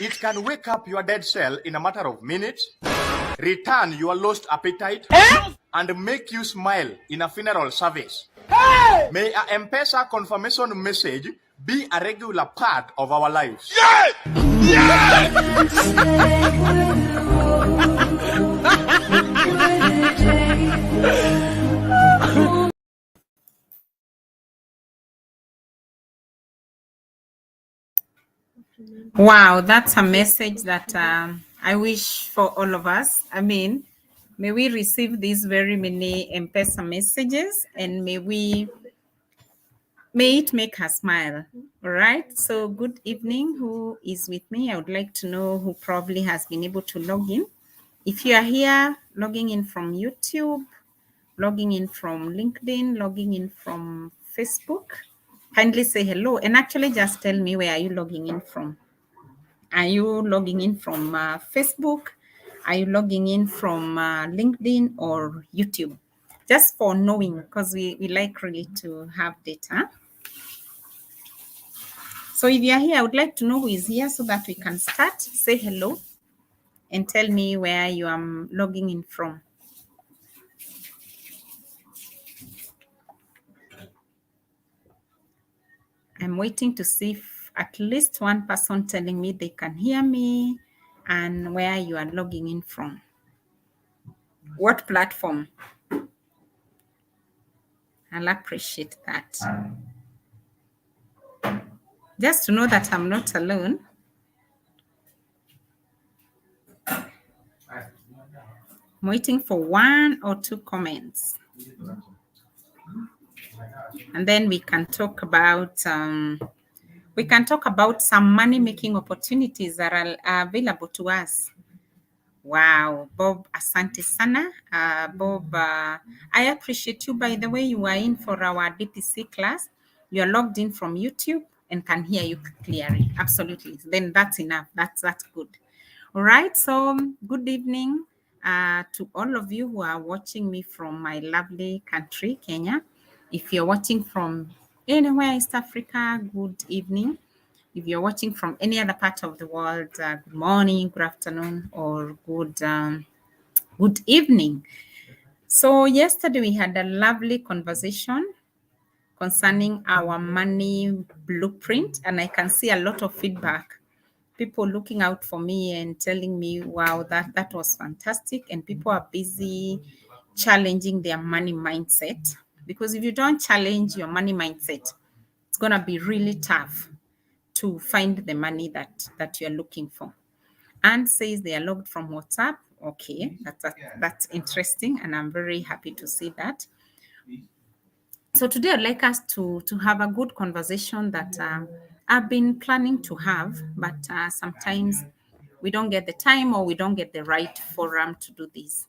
It can wake up your dead cell in a matter of minutes, return your lost appetite, and make you smile in a funeral service. May a M-Pesa confirmation message be a regular part of our lives. Wow, that's a message that I wish for all of us. I mean, may we receive these very many M-Pesa messages, and may it make us smile. All right. So good evening. Who is with me? I would like to know who probably has been able to log in. If you are here, logging in from YouTube, logging in from LinkedIn, logging in from Facebook, kindly say hello and actually just tell me where are you logging in from. Are you logging in from Facebook? Are you logging in from LinkedIn or YouTube? Just for knowing, because we like really to have data. So if you are here, I would like to know who is here so that we can start. Say hello and tell me where you are logging in from. I'm waiting to see if at least one person telling me they can hear me and where you are logging in from. What platform? I'll appreciate that. Just to know that I'm not alone. I'm waiting for one or two comments. And then we can talk about some money-making opportunities that are available to us. Wow, Bob, asante sana. Bob, I appreciate you. By the way, you are in for our DPC class. You are logged in from YouTube and can hear you clearly. Absolutely. Then that's enough. That's good. All right. So good evening to all of you who are watching me from my lovely country, Kenya. If you're watching from anywhere East Africa, good evening. If you're watching from any other part of the world, good morning, good afternoon, or good evening. So yesterday we had a lovely conversation concerning our money blueprint, and I can see a lot of feedback. People looking out for me and telling me, wow, that was fantastic. And people are busy challenging their money mindset, because if you don't challenge your money mindset, it's going to be really tough to find the money that you're looking for. And says they are logged from WhatsApp. Okay, that's interesting, and I'm very happy to see that. So today I'd like us to have a good conversation that I've been planning to have, but sometimes we don't get the time or we don't get the right forum to do this.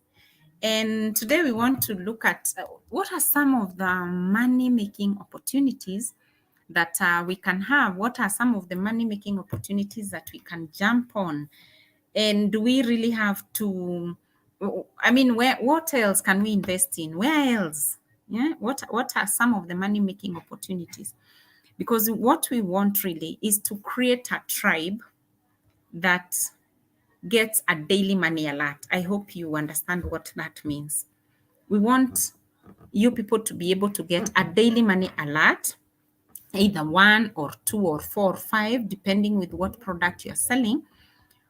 And today we want to look at what are some of the money-making opportunities that we can have. What are some of the money-making opportunities that we can jump on? And do we really have to, I mean, what else can we invest in? Where else? Yeah, what are some of the money-making opportunities? Because what we want really is to create a tribe that gets a daily money alert. I hope you understand what that means. We want you people to be able to get a daily money alert, either 1 or 2 or 4 or 5, depending with what product you're selling.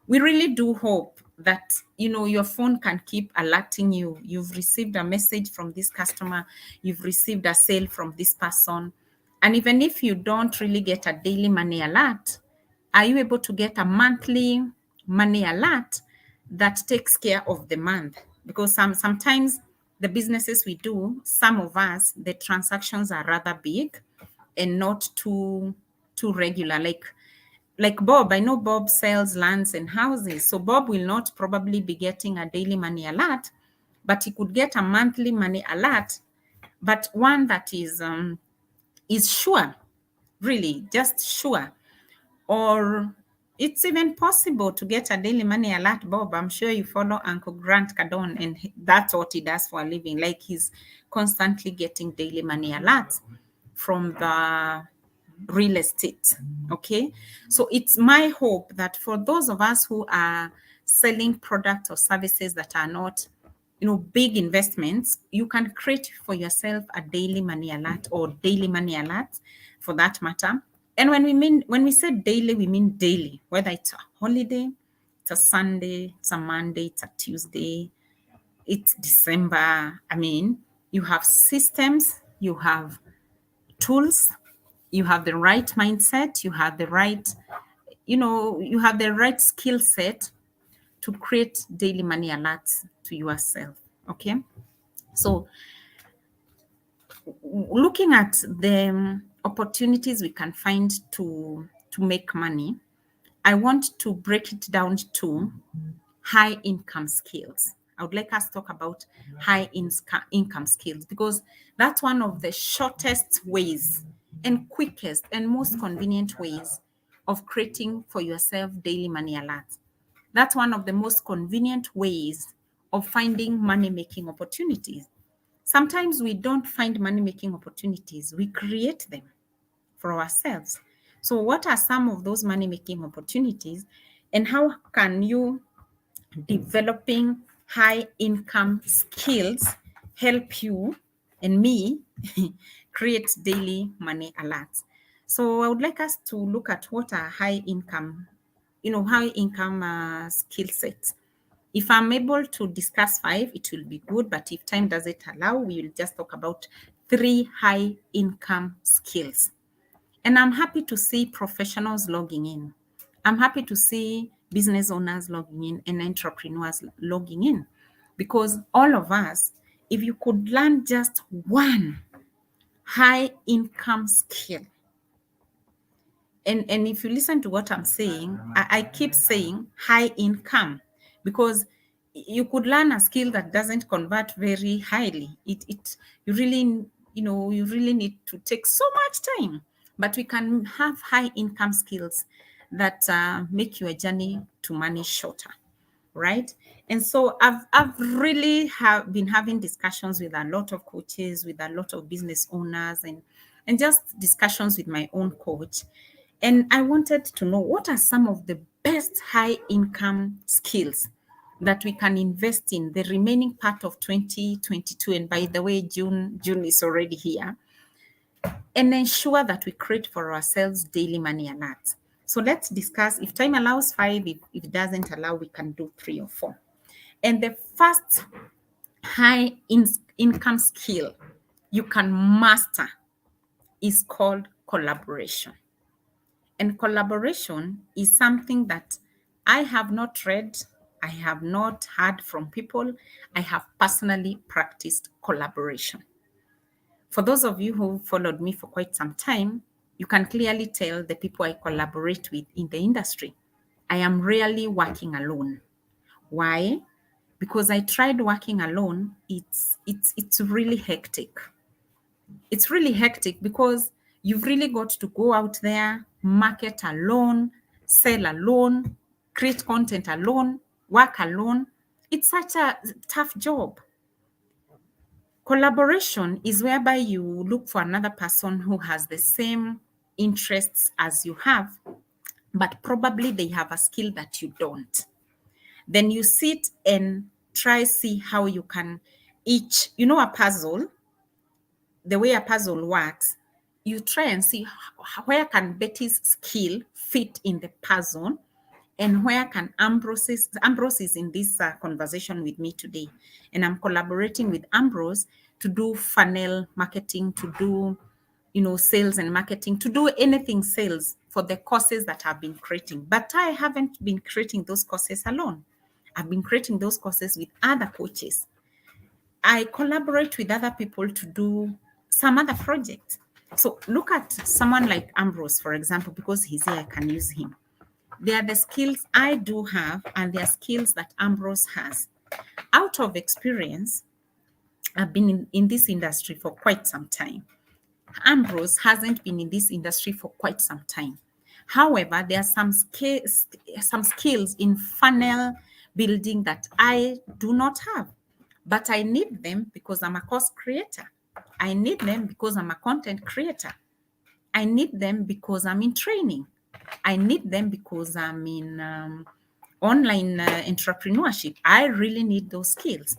We really do hope that, your phone can keep alerting you. You've received a message from this customer, you've received a sale from this person. And even if you don't really get a daily money alert, are you able to get a monthly money alert that takes care of the month? Because sometimes the businesses we do, some of us, the transactions are rather big and not too regular. Like Bob, I know Bob sells lands and houses. So Bob will not probably be getting a daily money alert, but he could get a monthly money alert, but one that is sure, really just sure. Or it's even possible to get a daily money alert, Bob. I'm sure you follow Uncle Grant Cardone, and that's what he does for a living. Like, he's constantly getting daily money alerts from the real estate. Okay, so it's my hope that for those of us who are selling products or services that are not, big investments, you can create for yourself a daily money alert or daily money alert for that matter. And when we say daily, we mean daily, whether it's a holiday, it's a Sunday, it's a Monday, it's a Tuesday, it's December. I mean, you have systems, you have tools, you have the right mindset, you have the right skill set to create daily money alerts to yourself. Okay. So looking at the opportunities we can find to make money, I want to break it down to high income skills. I would like us to talk about income skills because that's one of the shortest ways and quickest and most convenient ways of creating for yourself daily money alerts. That's one of the most convenient ways of finding money making opportunities. Sometimes we don't find money making opportunities, we create them for ourselves. So, what are some of those money making opportunities, and how can you developing high income skills help you and me create daily money alerts? So, I would like us to look at what are high income skill sets. If I'm able to discuss 5, it will be good. But if time doesn't allow, we will just talk about 3 high income skills. And I'm happy to see professionals logging in. I'm happy to see business owners logging in and entrepreneurs logging in, because all of us, if you could learn just one high income skill, and if you listen to what I'm saying, I keep saying high income because you could learn a skill that doesn't convert very highly. It you really you really need to take so much time, but we can have high income skills that make your journey to money shorter, right? And so I've really been having discussions with a lot of coaches, with a lot of business owners, and just discussions with my own coach. And I wanted to know what are some of the best high income skills that we can invest in the remaining part of 2022. And by the way, June is already here, and ensure that we create for ourselves daily money alerts. So let's discuss, if time allows, 5. If it doesn't allow, we can do 3 or 4. And the first high income skill you can master is called collaboration. And collaboration is something that I have not read, I have not heard from people. I have personally practiced collaboration. For those of you who followed me for quite some time, you can clearly tell the people I collaborate with in the industry. I am rarely working alone. Why? Because I tried working alone. It's really hectic. It's really hectic because you've really got to go out there, market alone, sell alone, create content alone, work alone. It's such a tough job. Collaboration is whereby you look for another person who has the same interests as you have, but probably they have a skill that you don't. Then you sit and try see how you can each, a puzzle, the way a puzzle works, you try and see where can Betty's skill fit in the puzzle, and where can Ambrose is in this conversation with me today, and I'm collaborating with Ambrose to do funnel marketing, to do sales and marketing, to do anything sales for the courses that I've been creating. But I haven't been creating those courses alone. I've been creating those courses with other coaches. I collaborate with other people to do some other projects. So look at someone like Ambrose, for example, because he's here, I can use him. They are the skills I do have, and they are skills that Ambrose has. Out of experience, I've been in this industry for quite some time. Ambrose hasn't been in this industry for quite some time. However, there are some skills in funnel building that I do not have, but I need them because I'm a course creator. I need them because I'm a content creator. I need them because I'm in training. I need them because I'm in online entrepreneurship. I really need those skills.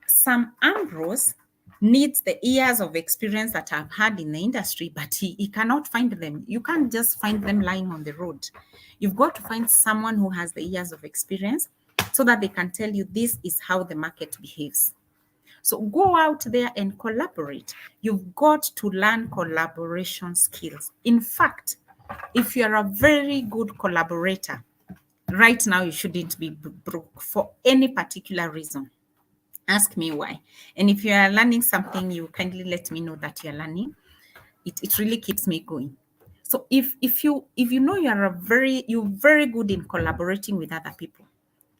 Sam Ambrose needs the years of experience that I've had in the industry, but he cannot find them. You can't just find them lying on the road. You've got to find someone who has the years of experience so that they can tell you this is how the market behaves. So go out there and collaborate. You've got to learn collaboration skills. In fact, if you're a very good collaborator, right now you shouldn't be broke for any particular reason. Ask me why. And if you are learning something, you kindly let me know that you're learning. It really keeps me going. So if you know you're very good in collaborating with other people.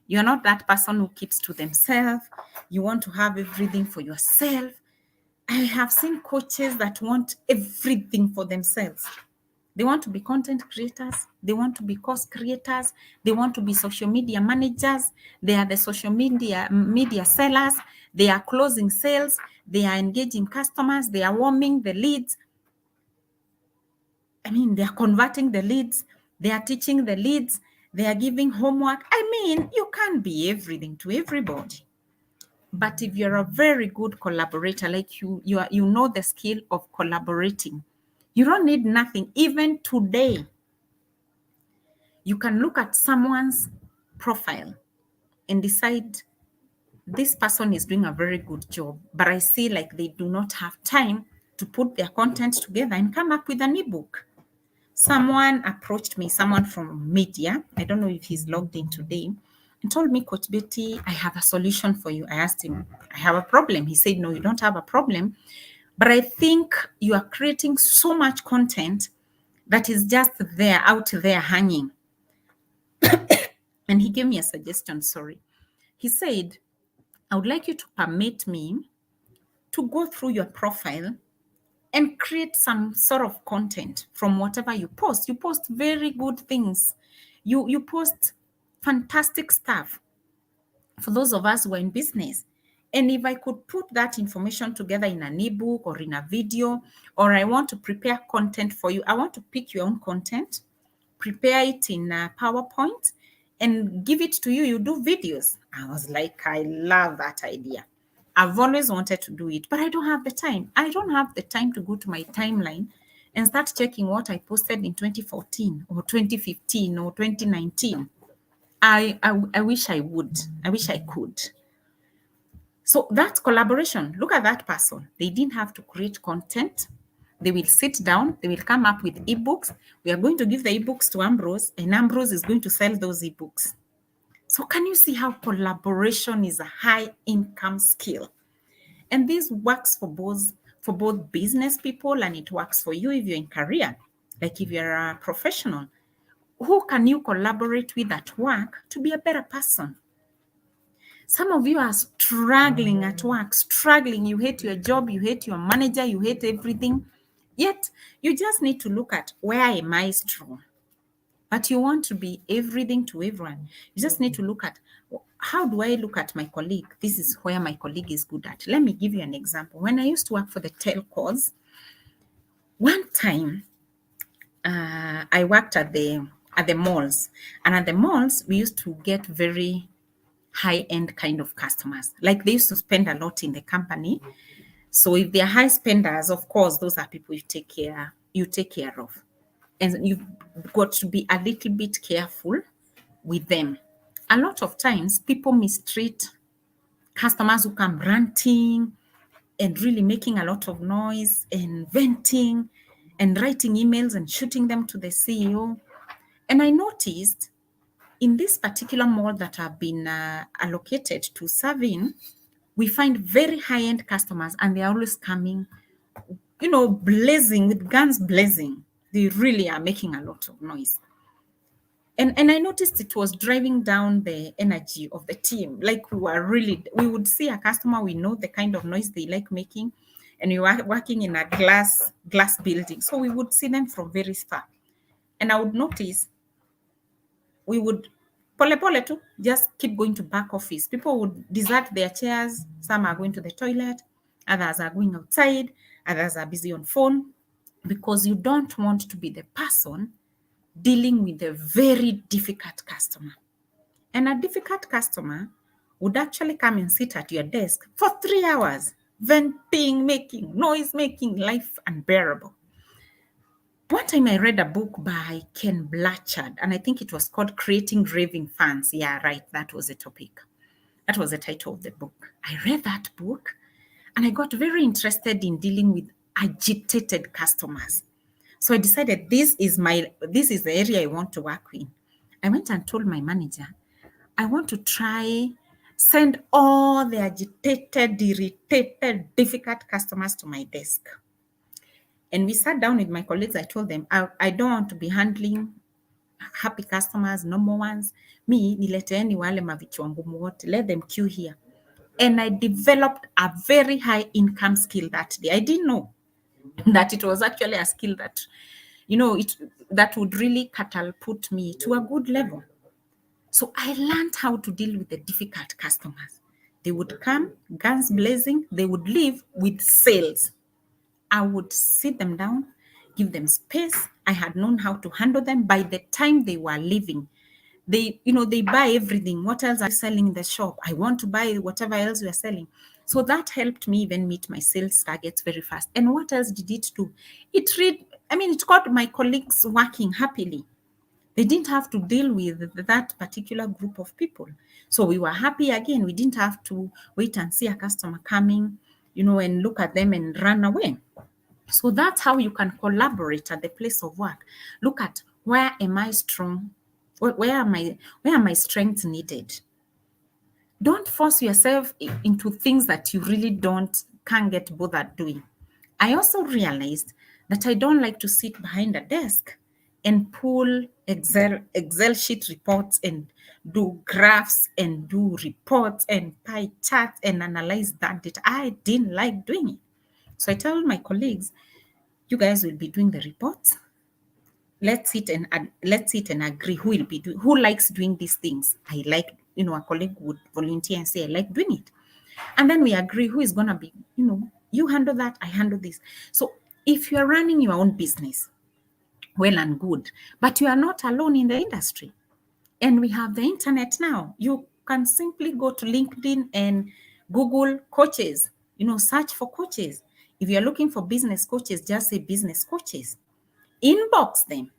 You're not that person who keeps to themselves. You want to have everything for yourself. I have seen coaches that want everything for themselves. They want to be content creators. They want to be course creators. They want to be social media managers. They are the social media sellers. They are closing sales. They are engaging customers. They are warming the leads. I mean, they are converting the leads. They are teaching the leads. They are giving homework. I mean, you can't be everything to everybody. But if you're a very good collaborator, like you know the skill of collaborating, you don't need nothing. Even today, you can look at someone's profile and decide this person is doing a very good job, but I see like they do not have time to put their content together and come up with an ebook. Someone approached me, someone from media, I don't know if he's logged in today, and told me, Coach Betty, I have a solution for you. I asked him, I have a problem. He said, no, you don't have a problem, but I think you are creating so much content that is just there, out there hanging. And he gave me a suggestion, sorry. He said, I would like you to permit me to go through your profile and create some sort of content from whatever you post. You post very good things. You post fantastic stuff for those of us who are in business. And if I could put that information together in an ebook or in a video, or I want to prepare content for you, I want to pick your own content, prepare it in a PowerPoint, and give it to you. You do videos. I was like, I love that idea. I've always wanted to do it, but I don't have the time. I don't have the time to go to my timeline and start checking what I posted in 2014 or 2015 or 2019. I wish I would. I wish I could. So that's collaboration. Look at that person. They didn't have to create content. They will sit down. They will come up with ebooks. We are going to give the ebooks to Ambrose, and Ambrose is going to sell those ebooks. So can you see how collaboration is a high income skill? And this works for both business people, and it works for you if you're in career. Like if you're a professional, who can you collaborate with at work to be a better person? Some of you are struggling at work, struggling. You hate your job, you hate your manager, you hate everything. Yet you just need to look at, where am I strong? But you want to be everything to everyone. You just need to look at, how do I look at my colleague? This is where my colleague is good at. Let me give you an example. When I used to work for the telcos, one time I worked at the malls, and at the malls we used to get very high-end kind of customers. Like they used to spend a lot in the company. So if they're high spenders, of course, those are people you take care of. And you've got to be a little bit careful with them. A lot of times people mistreat customers who come ranting and really making a lot of noise and venting and writing emails and shooting them to the CEO. And I noticed in this particular mall that I've been allocated to serve in, we find very high-end customers, and they're always coming, blazing, with guns blazing. They really are making a lot of noise. And I noticed it was driving down the energy of the team. Like we would see a customer, we know the kind of noise they like making, and we were working in a glass building. So we would see them from very far. And I would notice we would pole too, just keep going to back office. People would desert their chairs. Some are going to the toilet, others are going outside, others are busy on phone. because you don't want to be the person dealing with a very difficult customer. And a difficult customer would actually come and sit at your desk for 3 hours, venting, making noise, making life unbearable. One time I read a book by Ken Blanchard, and I think it was called Creating Raving Fans. Yeah, right. That was the topic. That was the title of the book. I read that book and I got very interested in dealing with agitated customers. So I decided this is the area I want to work in. I went and told my manager, I want to try send all the agitated, irritated, difficult customers to my desk. And we sat down with my colleagues. I told them, I don't want to be handling happy customers, normal ones. Me, nileteeni wale mavichwa ngumu wote. Let them queue here. And I developed a very high income skill that day. I didn't know that it was actually a skill that, that would really catapult me to a good level. So I learned how to deal with the difficult customers. They would come, guns blazing, they would leave with sales. I would sit them down, give them space. I had known how to handle them. By the time they were leaving, they buy everything. What else are you selling in the shop? I want to buy whatever else you are selling. So that helped me even meet my sales targets very fast. And what else did it do? It got my colleagues working happily. They didn't have to deal with that particular group of people. So we were happy again. We didn't have to wait and see a customer coming, and look at them and run away. So that's how you can collaborate at the place of work. Look at where am I strong? Where are my strengths needed? Don't force yourself into things that you really can't get bothered doing. I also realized that I don't like to sit behind a desk and pull Excel sheet reports and do graphs and do reports and pie charts and analyze that data. I didn't like doing it. So I tell my colleagues, you guys will be doing the reports. Let's sit and agree who likes doing these things. I like, a colleague would volunteer and say, I like doing it. And then we agree who is going to be, you handle that, I handle this. So if you're running your own business, well and good, but you are not alone in the industry. And we have the internet now. You can simply go to LinkedIn and Google coaches, search for coaches. If you're looking for business coaches, just say business coaches. Inbox them.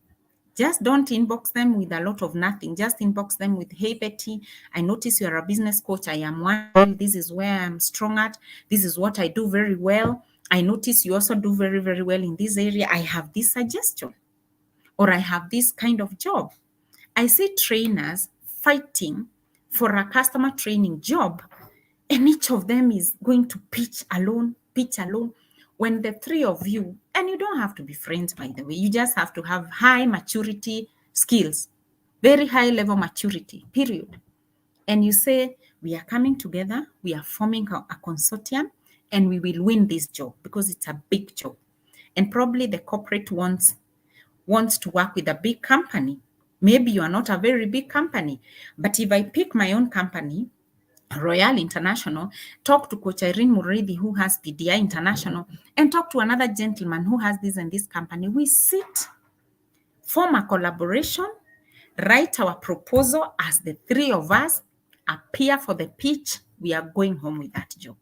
Just don't inbox them with a lot of nothing. Just inbox them with, hey, Betty, I notice you're a business coach. I am one. This is where I'm strong at. This is what I do very well. I notice you also do very, very well in this area. I have this suggestion, or I have this kind of job. I see trainers fighting for a customer training job, and each of them is going to pitch alone. When the three of you, and you don't have to be friends, by the way, you just have to have high maturity skills, very high level maturity, period. And you say, we are coming together, we are forming a consortium, and we will win this job because it's a big job. And probably the corporate wants to work with a big company. Maybe you are not a very big company, but if I pick my own company, Royal International, talk to Coach Irene Muridi, who has PDI International, and talk to another gentleman who has this and this company. We sit, form a collaboration, write our proposal as the three of us, appear for the pitch. We are going home with that job.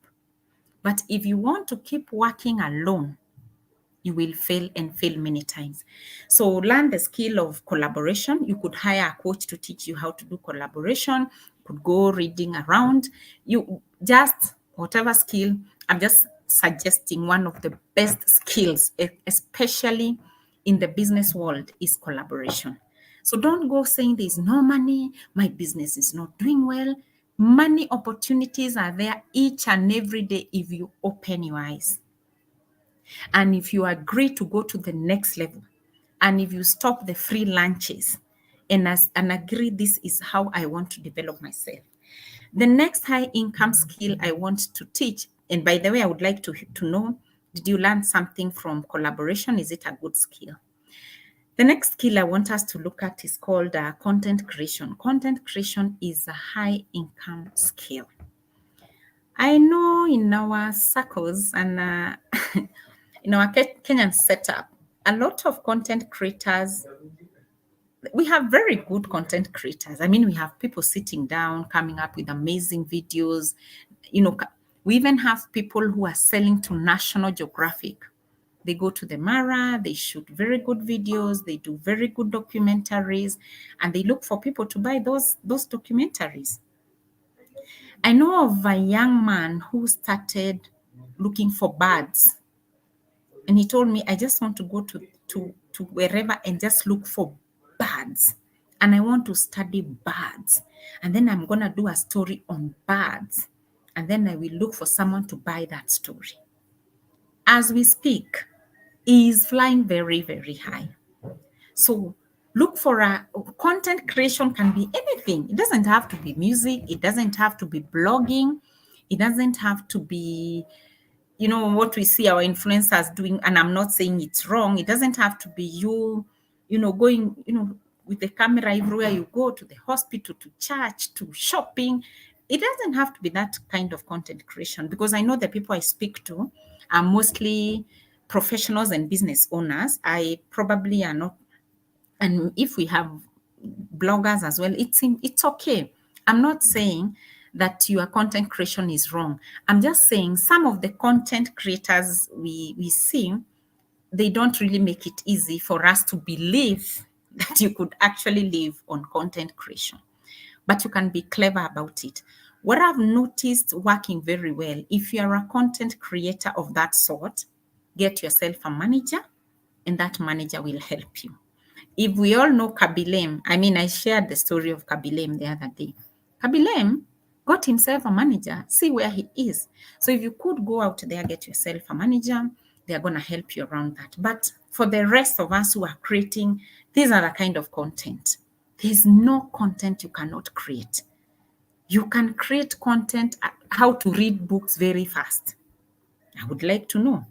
But if you want to keep working alone, you will fail and fail many times. So learn the skill of collaboration. You could hire a coach to teach you how to do collaboration. You could go reading around. You just, whatever skill, I'm just suggesting one of the best skills, especially in the business world, is collaboration. So don't go saying there's no money, my business is not doing well. Money opportunities are there each and every day if you open your eyes. And if you agree to go to the next level, and if you stop the free lunches and agree this is how I want to develop myself. The next high income skill I want to teach, and by the way, I would like to know, did you learn something from collaboration? Is it a good skill? The next skill I want us to look at is called content creation. Content creation is a high income skill. I know in our circles and in our Kenyan setup, a lot of content creators, we have very good content creators. I mean, we have people sitting down, coming up with amazing videos. We even have people who are selling to National Geographic. They go to the Mara, they shoot very good videos, they do very good documentaries, and they look for people to buy those documentaries. I know of a young man who started looking for birds, and he told me, I just want to go to wherever and just look for birds, and I want to study birds, and then I'm gonna do a story on birds, and then I will look for someone to buy that story. As we speak, he is flying very, very high. So look for a content creation can be anything. It doesn't have to be music. It doesn't have to be blogging. It doesn't have to be, what we see our influencers doing. And I'm not saying it's wrong. It doesn't have to be going, with the camera everywhere you go, to the hospital, to church, to shopping. It doesn't have to be that kind of content creation, because I know the people I speak to are mostly professionals and business owners. I probably are not. And if we have bloggers as well, it's okay. I'm not saying that your content creation is wrong. I'm just saying some of the content creators we see, they don't really make it easy for us to believe that you could actually live on content creation. But you can be clever about it. What I've noticed working very well, if you are a content creator of that sort, get yourself a manager, and that manager will help you. If we all know Kabilem, I shared the story of Kabilem the other day. Kabilem got himself a manager, see where he is. So if you could go out there, get yourself a manager, they're going to help you around that. But for the rest of us who are creating, these are the kind of content. There's no content you cannot create. You can create content, how to read books very fast. I would like to know.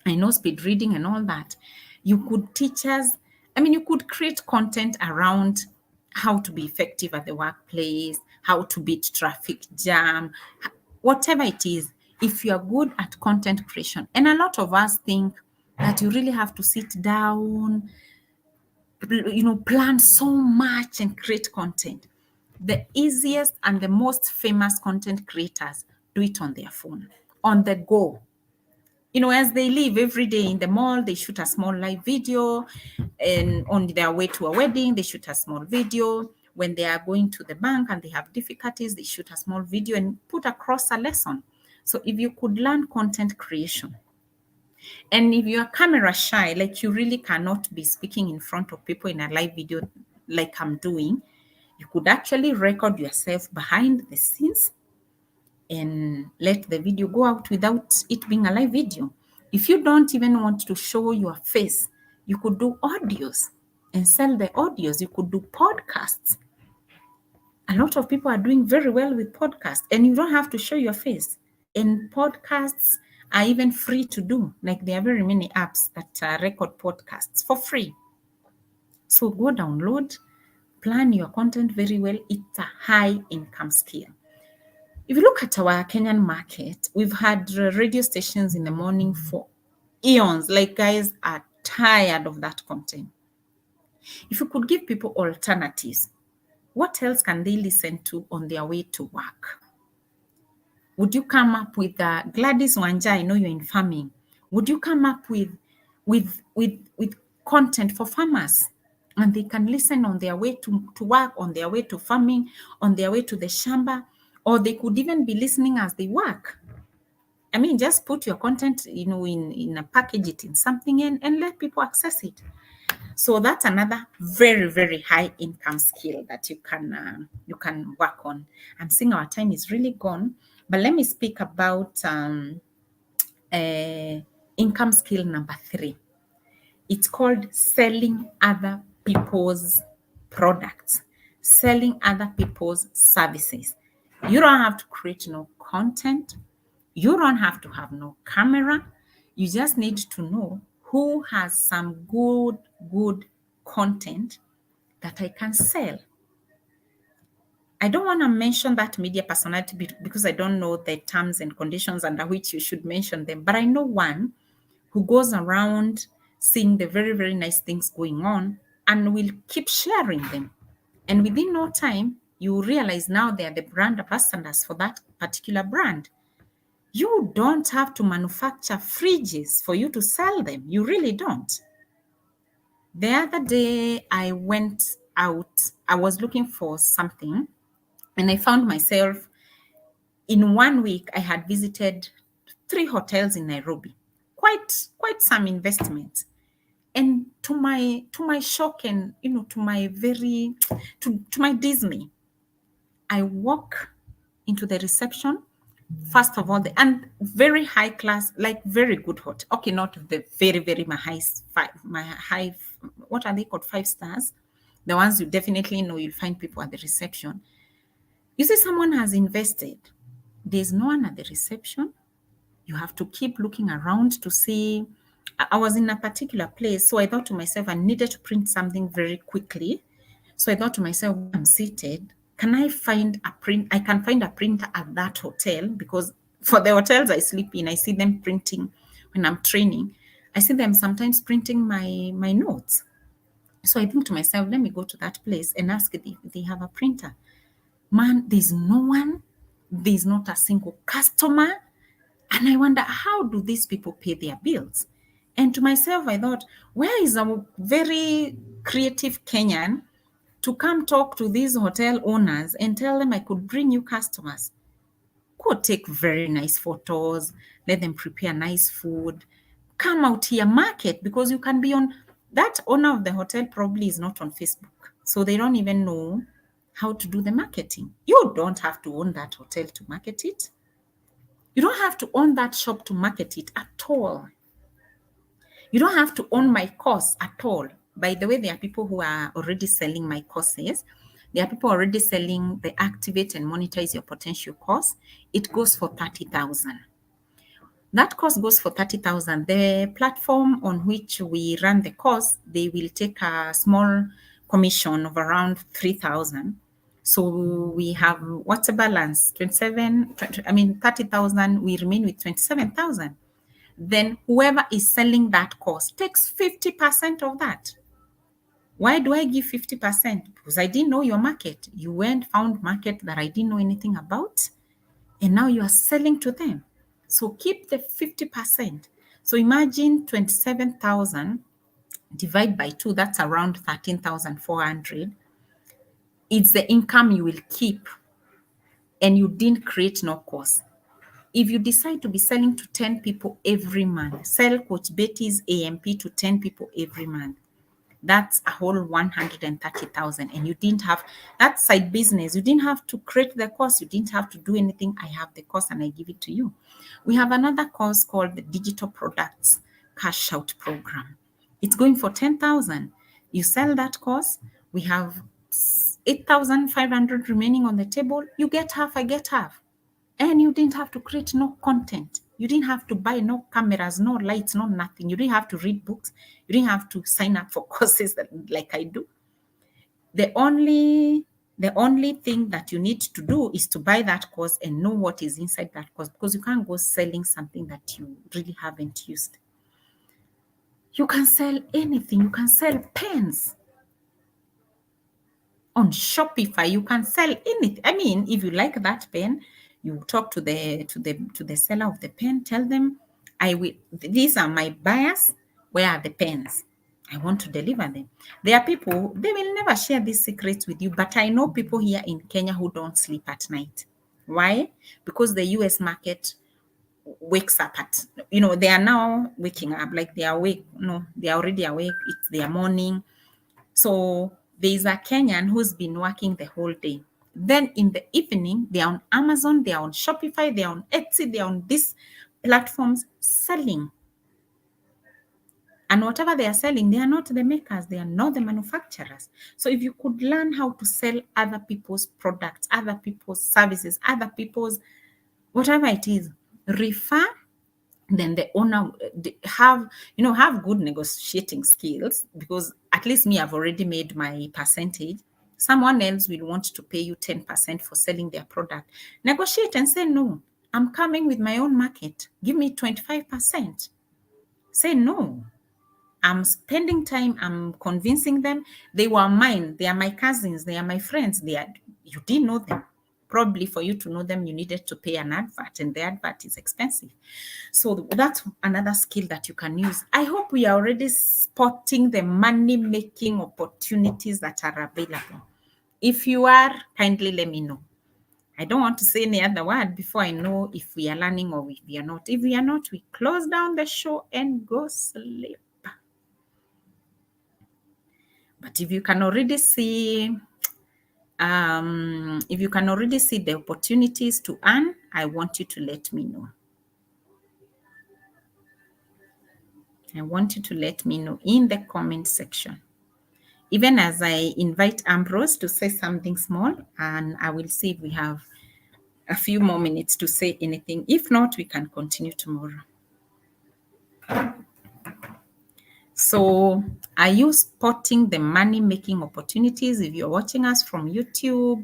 I know speed reading and all that. You could teach us, you could create content around how to be effective at the workplace, how to beat traffic jam, whatever it is. If you are good at content creation, and a lot of us think that you really have to sit down, plan so much and create content. The easiest and the most famous content creators do it on their phone, on the go. As they live every day in the mall, they shoot a small live video, and on their way to a wedding, they shoot a small video. When they are going to the bank and they have difficulties, they shoot a small video and put across a lesson. So if you could learn content creation, and if you are camera shy, like you really cannot be speaking in front of people in a live video like I'm doing, you could actually record yourself behind the scenes and let the video go out without it being a live video. If you don't even want to show your face, you could do audios and sell the audios. You could do podcasts. A lot of people are doing very well with podcasts, and you don't have to show your face. And podcasts are even free to do. Like, there are very many apps that record podcasts for free. So go download, plan your content very well. It's a high income skill. If you look at our Kenyan market, we've had radio stations in the morning for eons. Like, guys are tired of that content. If you could give people alternatives, what else can they listen to on their way to work? Would you come up with Gladys Wanja? I know you're in farming. Would you come up with content for farmers? And they can listen on their way to work, on their way to farming, on their way to the shamba, or they could even be listening as they work. Just put your content, in a package it in something and let people access it. So that's another very, very high income skill that you can work on. I'm seeing our time is really gone, but let me speak about income skill number 3. It's called selling other people's products, selling other people's services. You don't have to create no content. You don't have to have no camera. You just need to know who has some good content that I can sell. I don't want to mention that media personality because I don't know the terms and conditions under which you should mention them, but I know one who goes around seeing the very, very nice things going on, and will keep sharing them. And within no time, you realize now they are the brand ambassadors for that particular brand. You don't have to manufacture fridges for you to sell them. You really don't. The other day, I went out, I was looking for something, and I found myself in 1 week, I had visited 3 hotels in Nairobi. Quite some investment. And to my shock, and to my very to my dismay, I walk into the reception. First of all, and very high class, like very good hotel. Okay, not the very, very my high, what are they called? 5 stars. The ones you definitely know you'll find people at the reception. You see, someone has invested. There's no one at the reception. You have to keep looking around to see. I was in a particular place, so I thought to myself, I needed to print something very quickly. So I thought to myself, I'm seated. Can I find a print? I can find a printer at that hotel, because for the hotels I sleep in, I see them printing when I'm training. I see them sometimes printing my notes. So I think to myself, let me go to that place and ask if they have a printer. Man, there's no one. There's not a single customer. And I wonder, how do these people pay their bills? And to myself, I thought, where is a very creative Kenyan to come talk to these hotel owners and tell them I could bring you customers? Could take very nice photos, let them prepare nice food, come out here, market, because you can be on, that owner of the hotel probably is not on Facebook. So they don't even know how to do the marketing. You don't have to own that hotel to market it. You don't have to own that shop to market it at all. You don't have to own my course at all. By the way, there are people who are already selling my courses. There are people already selling the Activate and Monetize Your Potential course. It goes for 30,000. That course goes for 30,000. The platform on which we run the course, they will take a small commission of around 3,000. So we have, what's the balance? 30,000, we remain with 27,000. Then whoever is selling that course takes 50% of that. Why do I give 50%? Because I didn't know your market. You went, found market that I didn't know anything about, and now you are selling to them. So keep the 50%. So imagine 27,000 divide by 2, that's around 13,400. It's the income you will keep, and you didn't create no course. If you decide to be selling to 10 people every month, sell Coach Betty's AMP to 10 people every month, that's a whole 130,000. And you didn't have that side business. You didn't have to create the course. You didn't have to do anything. I have the course and I give it to you. We have another course called the Digital Products Cash Out Program. It's going for 10,000. You sell that course. We have 8,500 remaining on the table. You get half, I get half. And you didn't have to create no content. You didn't have to buy no cameras, no lights, no nothing. You didn't have to read books. You didn't have to sign up for courses like I do. The only thing that you need to do is to buy that course and know what is inside that course, because you can't go selling something that you really haven't used. You can sell anything. You can sell pens. On Shopify, you can sell anything. I mean, if you like that pen, you talk to the seller of the pen, tell them, these are my buyers, where are the pens? I want to deliver them. There are people, they will never share these secrets with you, but I know people here in Kenya who don't sleep at night. Why? Because the US market wakes up at, they are now waking up, like they are awake. No, they are already awake. It's their morning. So there's a Kenyan who's been working the whole day. Then in the evening, they're on Amazon, they're on Shopify, they're on Etsy, they're on these platforms selling. And whatever they are selling, they are not the makers, they are not the manufacturers. So if you could learn how to sell other people's products, other people's services, other people's, whatever it is, refer, then the owner have good negotiating skills, because at least me, I've already made my percentage. Someone else will want to pay you 10% for selling their product. Negotiate and say, no, I'm coming with my own market. Give me 25%. Say no. I'm spending time, I'm convincing them. They were mine. They are my cousins. They are my friends. You didn't know them. Probably for you to know them, you needed to pay an advert, and the advert is expensive. So that's another skill that you can use. I hope we are already spotting the money-making opportunities that are available. If you are, kindly let me know. I don't want to say any other word before I know if we are learning or if we are not. If we are not, we close down the show and go sleep. But if you can already see, the opportunities to earn, I want you to let me know. I want you to let me know in the comment section. Even as I invite Ambrose to say something small, and I will see if we have a few more minutes to say anything. If not, we can continue tomorrow. So are you spotting the money-making opportunities? If you're watching us from YouTube,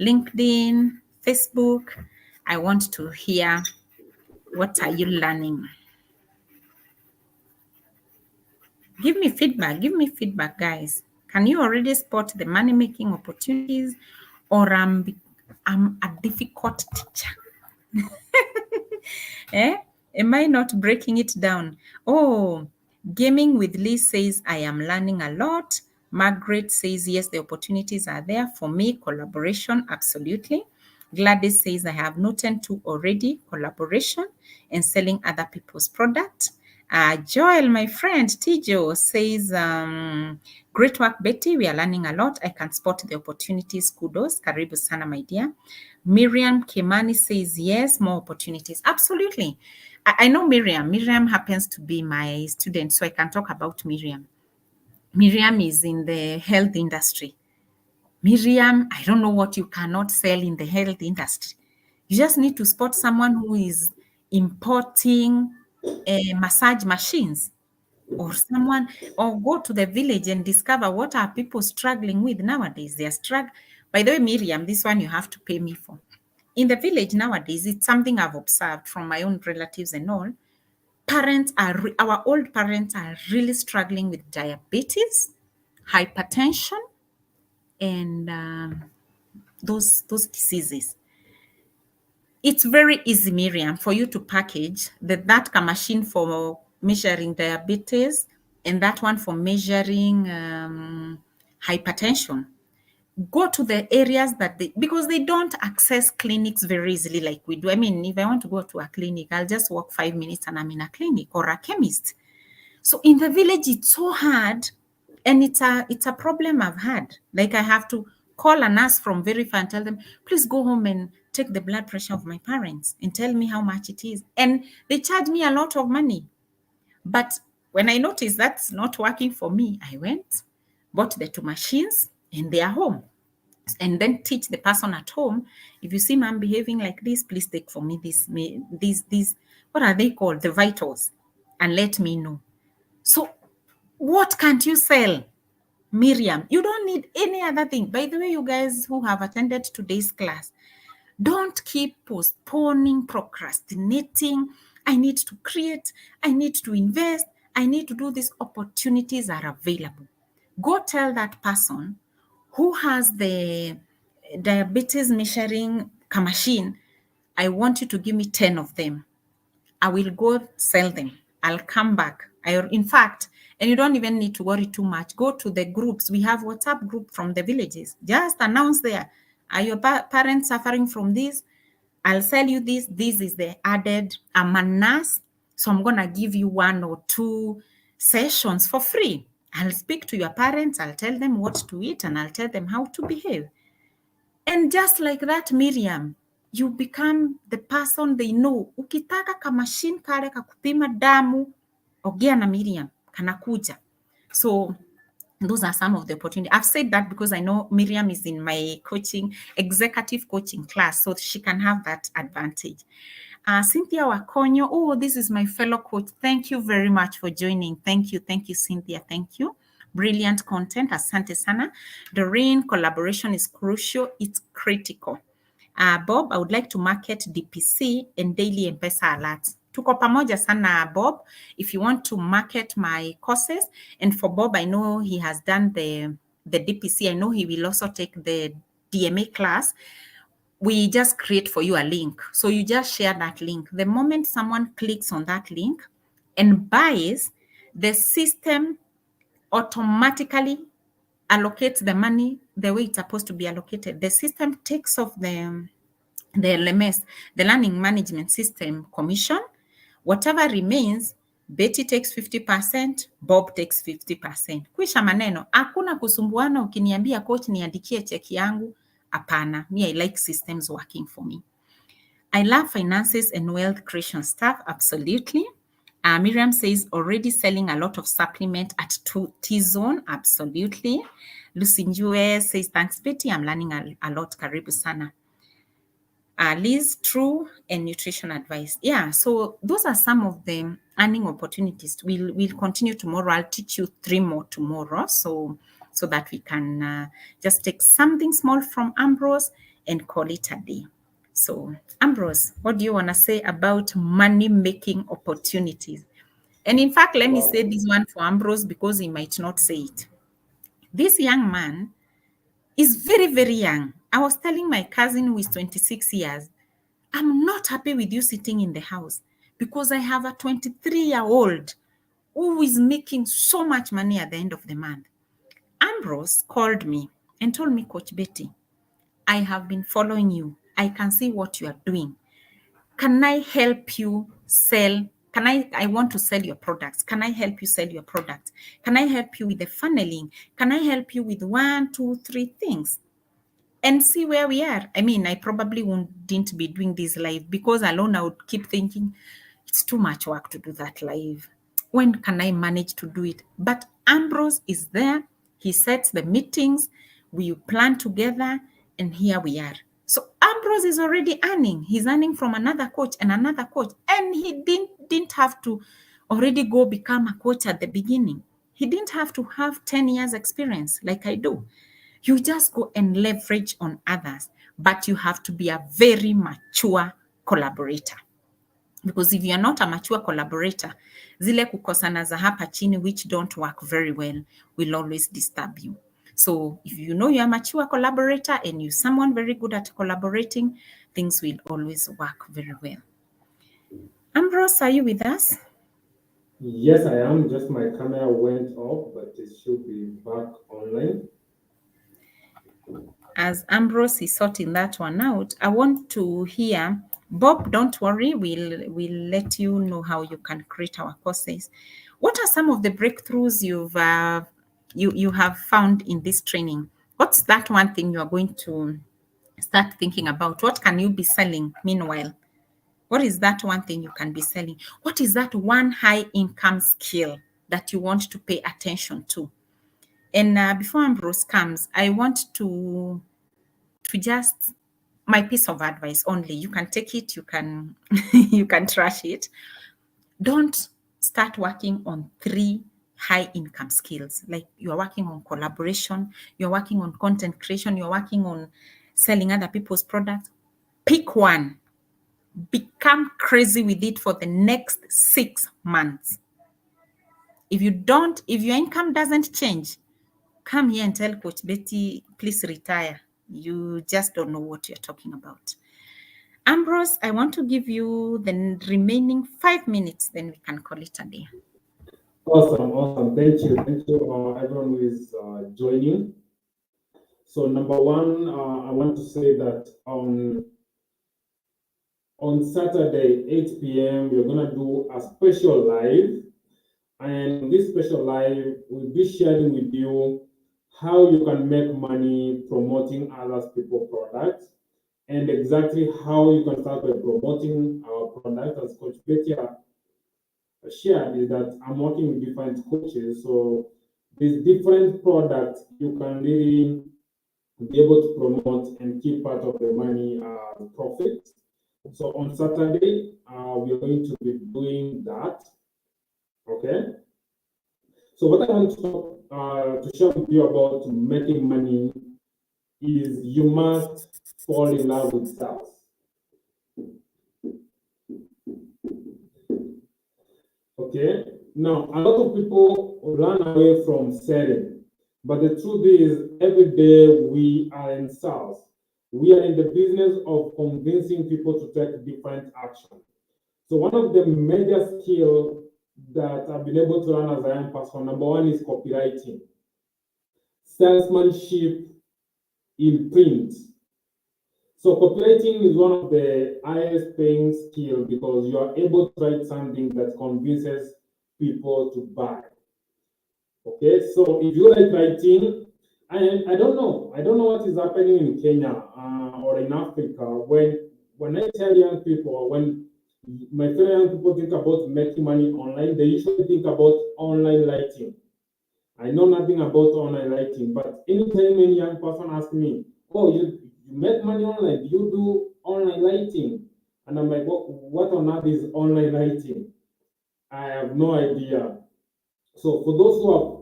LinkedIn, Facebook, I want to hear, what are you learning? Give me feedback, guys. Can you already spot the money-making opportunities, or I'm a difficult teacher? Am I not breaking it down? Oh, Gaming with Liz says, I am learning a lot. Margaret says, yes, the opportunities are there for me. Collaboration, absolutely. Gladys says, I have noted to already collaboration and selling other people's product. Joel, my friend, Tijo, says, great work, Betty. We are learning a lot. I can spot the opportunities. Kudos. Karibu sana, my dear. Miriam Kimani says, yes, more opportunities. Absolutely. I know Miriam. Miriam happens to be my student, so I can talk about Miriam. Miriam is in the health industry. Miriam, I don't know what you cannot sell in the health industry. You just need to spot someone who is importing massage machines, or go to the village and discover what are people struggling with nowadays. They are struggling. By the way, Miriam, this one you have to pay me for. In the village nowadays, it's something I've observed from my own relatives and all. Our old parents are really struggling with diabetes, hypertension, and those diseases. It's very easy, Miriam, for you to package that machine for measuring diabetes and that one for measuring hypertension. Go to the areas because they don't access clinics very easily like we do. I mean, if I want to go to a clinic, I'll just walk 5 minutes and I'm in a clinic or a chemist. So in the village, it's so hard, and it's a problem I've had. Like, I have to call a nurse from very far and tell them, please go home and take the blood pressure of my parents and tell me how much it is. And they charge me a lot of money. But when I noticed that's not working for me, I went, bought the 2 machines, and they are home. And then teach the person at home, if you see mom behaving like this, please take for me these, what are they called? The vitals, and let me know. So what can't you sell, Miriam? You don't need any other thing. By the way, you guys who have attended today's class, don't keep postponing, procrastinating. I need to create, I need to invest, I need to do this. Opportunities are available. Go tell that person who has the diabetes measuring machine, I want you to give me 10 of them. I will go sell them. I'll come back. In fact, and you don't even need to worry too much. Go to the groups. We have WhatsApp group from the villages. Just announce there. Are your parents suffering from this? I'll sell you this. This is the added. I'm a nurse, so I'm going to give you 1 or 2 sessions for free. I'll speak to your parents. I'll tell them what to eat, and I'll tell them how to behave. And just like that, Miriam, you become the person they know. Ukitaka ka machine kale kakupima damu, ongea na Miriam, kanakuja. So those are some of the opportunities. I've said that because I know Miriam is in my executive coaching class, so she can have that advantage. Cynthia Wakonyo, oh, this is my fellow coach. Thank you very much for joining. Thank you, Cynthia. Thank you. Brilliant content. Asante sana. Doreen, collaboration is crucial. It's critical. Bob, I would like to market DPC and daily M-Pesa alerts. tuko pamoja sana Bob, if you want to market my courses. And for Bob, I know he has done the DPC. I know he will also take the DMA class. We just create for you a link. So you just share that link. The moment someone clicks on that link and buys, the system automatically allocates the money the way it's supposed to be allocated. The system takes off the LMS, the Learning Management System commission. Whatever remains, Betty takes 50%, Bob takes 50%. Kwisha maneno, hakuna kusumbuana ukiniambia coach niandikie cheki yangu. Hapana, me I like systems working for me. I love finances and wealth creation stuff, absolutely. Miriam says already selling a lot of supplement at T-Zone, absolutely. Lucy Njue says, thanks Betty, I'm learning a lot, karibu sana. Liz, true and nutrition advice. Yeah, so those are some of the earning opportunities. We'll continue tomorrow. I'll teach you 3 more tomorrow, so that we can just take something small from Ambrose and call it a day. So Ambrose, what do you want to say about money-making opportunities? And in fact, let me say this one for Ambrose because he might not say it. This young man is very, very young. I was telling my cousin who is 26 years, I'm not happy with you sitting in the house because I have a 23-year-old who is making so much money at the end of the month. Ambrose called me and told me, Coach Betty, I have been following you. I can see what you are doing. Can I help you sell? I want to sell your products. Can I help you sell your products? Can I help you with the funneling? Can I help you with 1, 2, 3 things? And see where we are. I mean, I probably wouldn't be doing this live because alone I would keep thinking it's too much work to do that live. When can I manage to do it? But Ambrose is there. He sets the meetings. We plan together and here we are. So Ambrose is already earning. He's earning from another coach and another coach. And he didn't have to already go become a coach at the beginning. He didn't have to have 10 years experience like I do. You just go and leverage on others, but you have to be a very mature collaborator. Because if you're not a mature collaborator, zile kukosana za hapa chini which don't work very well will always disturb you. So if you know you're a mature collaborator and you're someone very good at collaborating, things will always work very well. Ambrose, are you with us? Yes, I am. Just my camera went off, but it should be back online. As Ambrose is sorting that one out, I want to hear, Bob, don't worry, we'll let you know how you can create our courses. What are some of the breakthroughs you have found in this training? What's that one thing you are going to start thinking about? What can you be selling meanwhile? What is that one thing you can be selling? What is that one high income skill that you want to pay attention to? And before Ambrose comes, I want to just, my piece of advice only, you can take it, you can you can trash it. Don't start working on 3 high income skills. Like you're working on collaboration, you're working on content creation, you're working on selling other people's products. Pick one, become crazy with it for the next 6 months. If your income doesn't change, come here and tell Coach Betty, please retire. You just don't know what you're talking about. Ambrose, I want to give you the remaining 5 minutes, then we can call it a day. Awesome. Thank you, everyone who is joining. So number one, I want to say that on Saturday, 8 p.m., we're gonna do a special live, and this special live will be sharing with you how you can make money promoting other people's products, and exactly how you can start by promoting our product. As Coach Betty shared, is that I'm working with different coaches, so these different products you can really be able to promote and keep part of the money profit. So on Saturday, we are going to be doing that. Okay. So what I want to share with you about making money is you must fall in love with sales. Okay. Now, a lot of people run away from selling, but the truth is, every day we are in sales. We are in the business of convincing people to take different action. So one of the major skills that I've been able to learn as a young person, number one is copywriting, salesmanship in print. So copywriting is one of the highest paying skills because you are able to write something that convinces people to buy. Okay, so if you like writing, I don't know, what is happening in Kenya or in Africa when I tell young people, or when my fellow young people think about making money online, they usually think about online writing. I know nothing about online writing, but anytime any young person asks me, "Oh, you make money online? Do you do online writing?" And I'm like, "What on earth is online writing?" I have no idea. So for those who have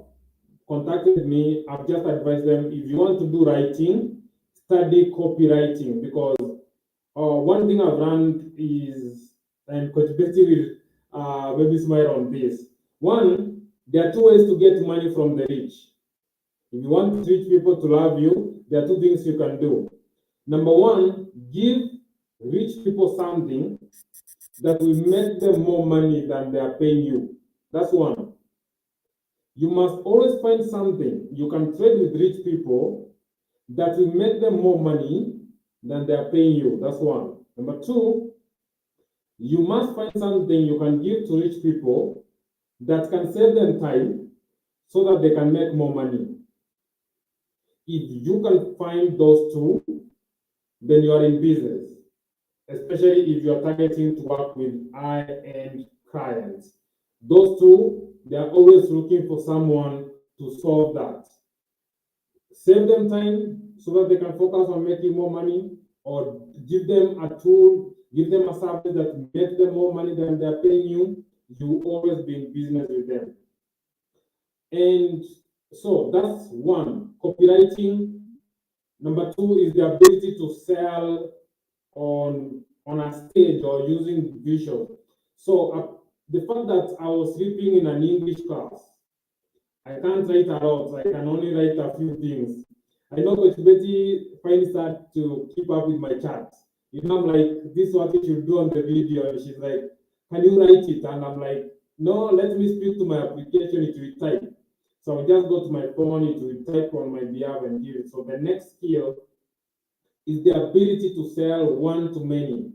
contacted me, I've just advised them, if you want to do writing, study copywriting, because one thing I've learned is, and Coach Betty will maybe smile on this. One, there are two ways to get money from the rich. If you want rich people to love you, there are two things you can do. Number one, give rich people something that will make them more money than they are paying you. That's one. You must always find something you can trade with rich people that will make them more money than they are paying you. That's one. Number two, you must find something you can give to rich people that can save them time so that they can make more money. If you can find those two, then you are in business, especially if you are targeting to work with high-end clients. Those two, they are always looking for someone to solve that. Save them time so that they can focus on making more money, or give them a tool, give them a service that makes them more money than they're paying you. You always be in business with them. And so that's one, copywriting. Number two is the ability to sell on a stage or using visual. So the fact that I was sleeping in an English class, I can't write a lot. I can only write a few things. I know Coach Betty finds hard to keep up with my charts. You know, I'm like, this is what you should do on the video. And she's like, can you write it? And I'm like, no, let me speak to my application, it will type. So I just go to my phone, it will type on my behalf and give it. So the next skill is the ability to sell one to many.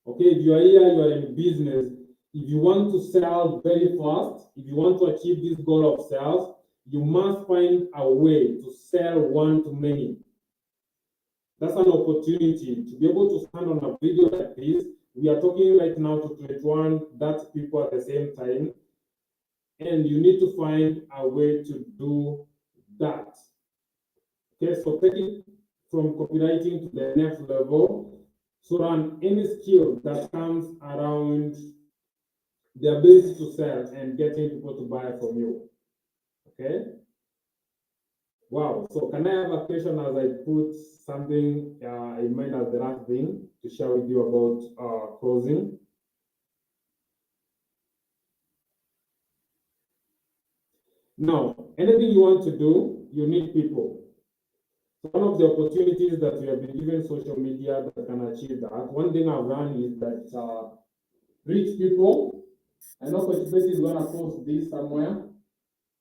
Okay, if you are here, you are in business. If you want to sell very fast, if you want to achieve this goal of sales, you must find a way to sell one to many. That's an opportunity to be able to stand on a video like this. We are talking right now to 21 that people at the same time, and you need to find a way to do that. Okay, so take it from copywriting to the next level. So on any skill that comes around the ability to sell and getting people to buy from you. Okay. Wow. So can I have a question as I put something in mind as the last thing to share with you about closing? Now, anything you want to do, you need people. So one of the opportunities that we have been given social media that can achieve that, one thing I've learned is that rich people, I know Coach Betty is going to post this somewhere.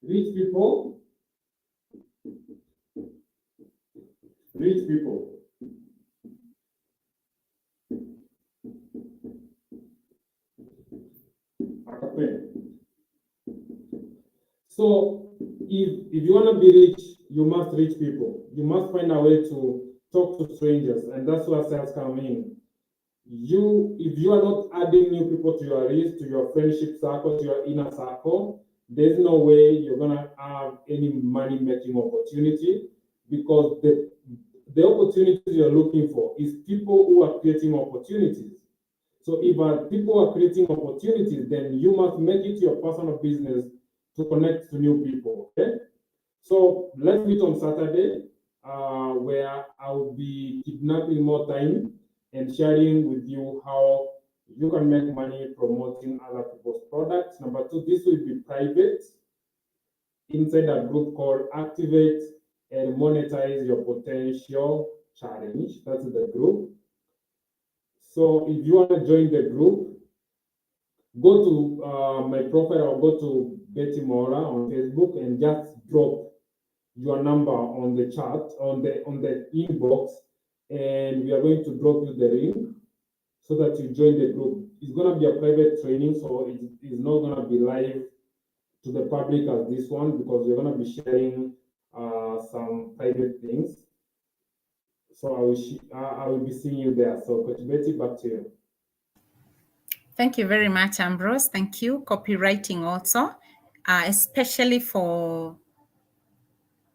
Rich people So if you want to be rich, you must reach people. You must find a way to talk to strangers, and that's where sales come in. If you are not adding new people to your list, to your friendship circle, to your inner circle, there's no way you're gonna have any money making opportunity, because the opportunities you're looking for is people who are creating opportunities. So if people are creating opportunities, then you must make it your personal business to connect to new people. Okay. So let's meet on Saturday, where I'll be kidnapping more time and sharing with you how You can make money promoting other people's products. Number two, this will be private inside a group called Activate and Monetize Your Potential Challenge. That's the group. So if you want to join the group, go to my profile or go to Betty Mora on Facebook and just drop your number on the chat, on the inbox, and we are going to drop you the link so that you join the group. It's going to be a private training, so it is not going to be live to the public as this one, because we're going to be sharing some private things. So I will be seeing you there. So Coach Betty, back to you. Thank you very much, Ambrose. Thank you. Copywriting also, especially for,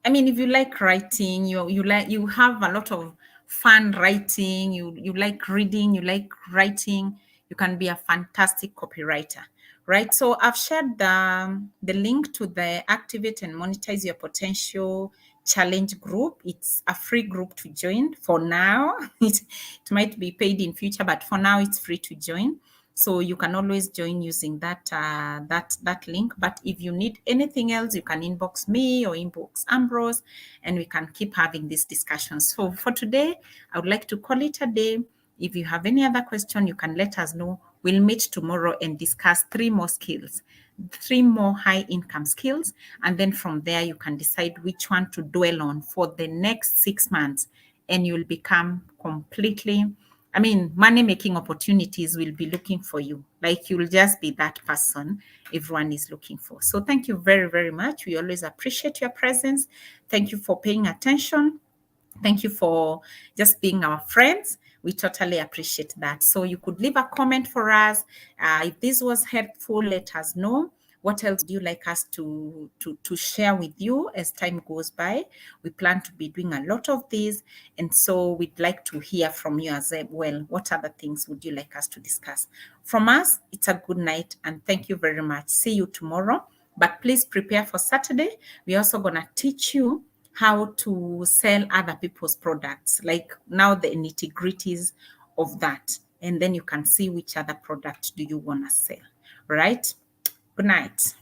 I mean, if you like writing, you have a lot of fun writing, you like reading, you like writing, you can be a fantastic copywriter, right? So I've shared the link to the Activate and Monetize Your Potential Challenge group. It's a free group to join for now. It might be paid in future, but for now it's free to join. So you can always join using that link. But if you need anything else, you can inbox me or inbox Ambrose, and we can keep having these discussions. So for today, I would like to call it a day. If you have any other question, you can let us know. We'll meet tomorrow and discuss 3 more skills, 3 more high income skills. And then from there, you can decide which one to dwell on for the next 6 months. And you'll become completely, money-making opportunities will be looking for you. Like, you'll just be that person everyone is looking for. So thank you very, very much. We always appreciate your presence. Thank you for paying attention. Thank you for just being our friends. We totally appreciate that. So you could leave a comment for us. If this was helpful, let us know. What else do you like us to share with you as time goes by? We plan to be doing a lot of these, and so we'd like to hear from you as well. What other things would you like us to discuss? From us, it's a good night, and thank you very much. See you tomorrow, but please prepare for Saturday. We're also going to teach you how to sell other people's products, like now the nitty-gritties of that, and then you can see which other product do you want to sell, right? Good night.